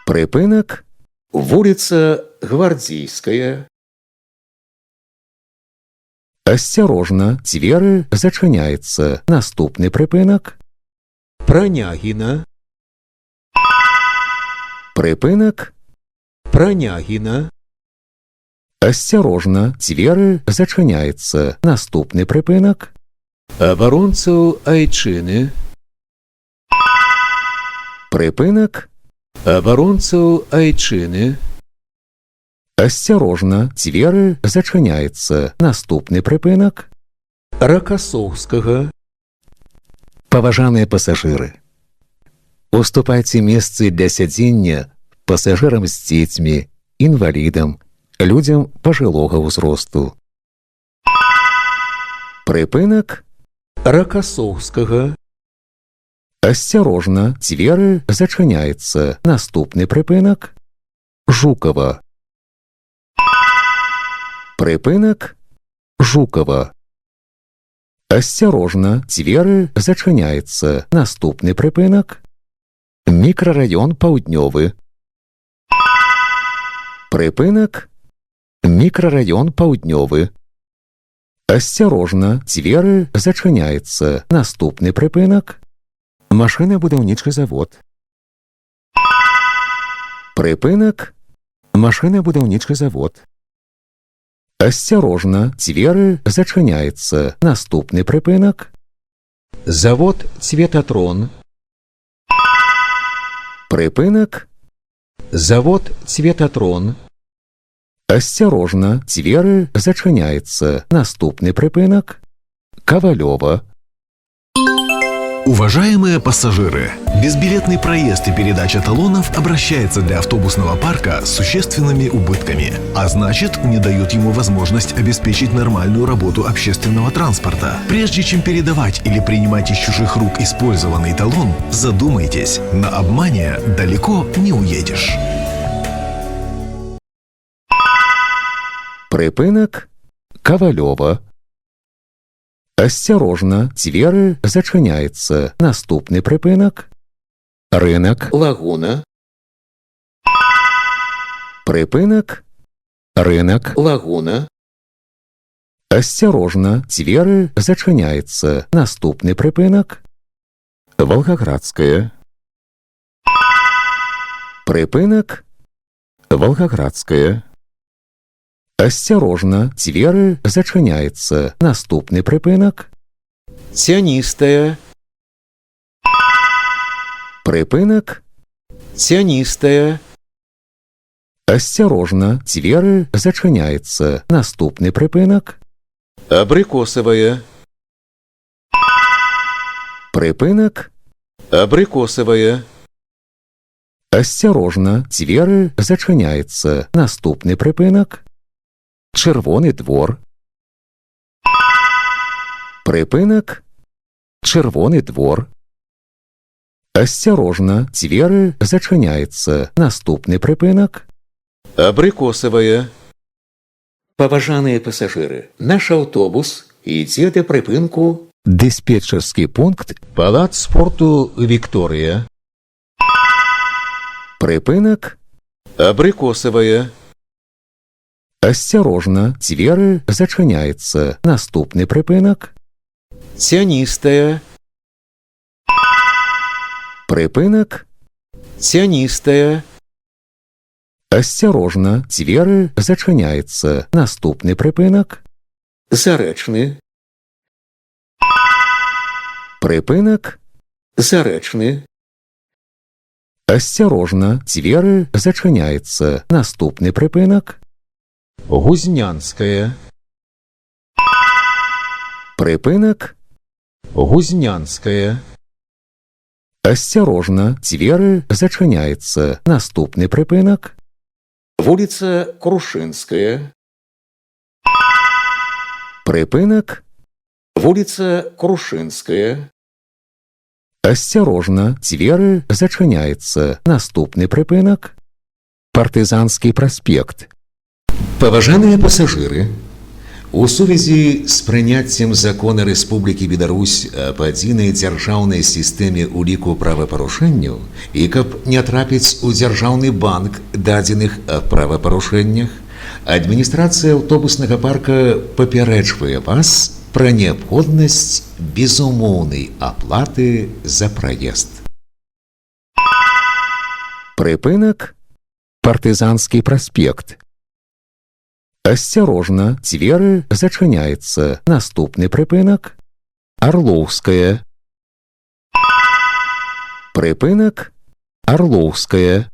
Припинок. Вулица Гвардейская. Осторожно, двери зачиняються. Наступний припинок. Пронягина. Припинок. Пронягина. Осторожно, двери зачиняються. Наступний припинок. Оборонцев Айчины. Припинок. Оборонцев Айчины. Осторожно, двери зачиняються. Наступний припинок. Рокоссовского. Паважаныя пасажыры, уступайце месцы для сядзення пасажырам з дзецьмі, інвалідам, людзям пажылога ўзросту. Припынок. Рокоссовского. Осторожно, двери зачиняються. Наступний припинок. Жукова. Припинок. Жукова. Осторожно, двери зачиняються. Наступний припинок. Мікрарайон Паўднёвы. Припинок. Мікрарайон Паўднёвы. Осторожно, двери зачиняються. Наступний припинок. Машинабудаўнічы завод. Припинок. Машинабудаўнічы завод. Осторожно, двери зачиняються. Наступний припинок. Завод Цветотрон. Припинок. Завод Цветотрон. Осторожно, двери зачиняються. Наступний припинок. Ковалева. Уважаемые пассажиры, безбилетный проезд и передача талонов обращается для автобусного парка с существенными убытками, а значит, не дает ему возможность обеспечить нормальную работу общественного транспорта. Прежде чем передавать или принимать из чужих рук использованный талон, задумайтесь, на обмане далеко не уедешь. Припинок. Ковалева. Осторожно, двери зачиняються. Наступний припинок. Ринок. Лагуна. Припинок. Ринок. Лагуна. Осторожно, двери зачиняються. Наступний припинок. Волгоградская. Припинок. Волгоградская. Осторожно, двери зачиняються. Наступний припинок. Тянистая. Припинок. Тянистая. Осторожно, двери зачиняються. Наступний припинок. Абрикосовая. Припинок. Абрикосовая. Осторожно, двери зачиняються. Наступний припинок. Червоний двор. Припинок. Червоний двор. Осторожно, двери зачиняються. Наступний припинок. Абрикосовая. Паважаныя пасажыры, наш аўтобус ідзе да прыпынку. Дыспетчарскі пункт. Палац спорту Виктория. Прыпынак. Абрикосовая. Осторожно, двери зачиняються. Наступний припинок. Тянистая. Припинок. Тянистая. Осторожно, двери зачиняються. Наступний припинок. Заречный. Припинок. Заречный. Осторожно, двери зачиняються. Наступний припинок. Гузнянская. Припинок. Гузнянская. Осторожно, двери зачиняються. Наступний припинок. Вулица Крушинская. Припинок. Вулица Крушинская. Осторожно, двери зачиняються. Наступний припинок. Партизанський проспект. Паважаныя пасажыры, У сувязі з прыняццем закона Рэспублікі Беларусь аб адзінай дзяржаўнай сістэме ўліку правапарушэнняў і каб не трапіць у дзяржаўны банк дадзеных аб правапарушэннях, адміністрацыя аўтобуснага парка папярэджвае вас пра неабходнасць безумоўнай аплаты за праезд. Прыпынак партызанскі праспект. Асцярожна, дзверы зачыняецца. Наступны прыпынак Арлоўская. Прыпынак Арлоўская.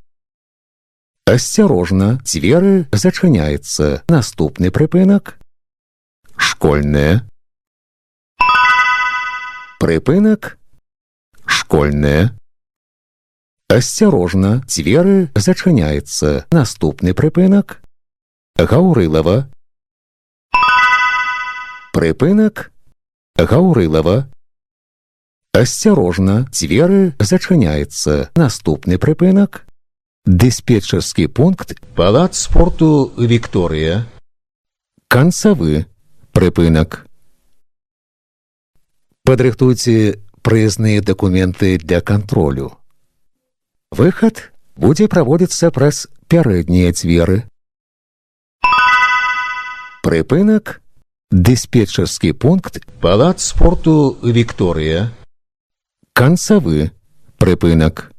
Асцярожна, дзверы зачыняецца. Наступны прыпынак Школьная. Прыпынак Школьная. Асцярожна, дзверы зачыняецца. Наступны прыпынак Гаўрылава. Прыпынак Гаўрылава. Асцярожна, дзверы зачыняецца. Наступны прыпынак дыспетчарскі пункт Палац спорту Вікторыя. Канцавы прыпынак. Падрыхтуйце праязныя дакументы для кантролю. Выхад будзе праводзіцца праз пярэднія дзверы. Прыпынак дыспетчарскі пункт Палац спорту Вікторыя. Канцавы прыпынак.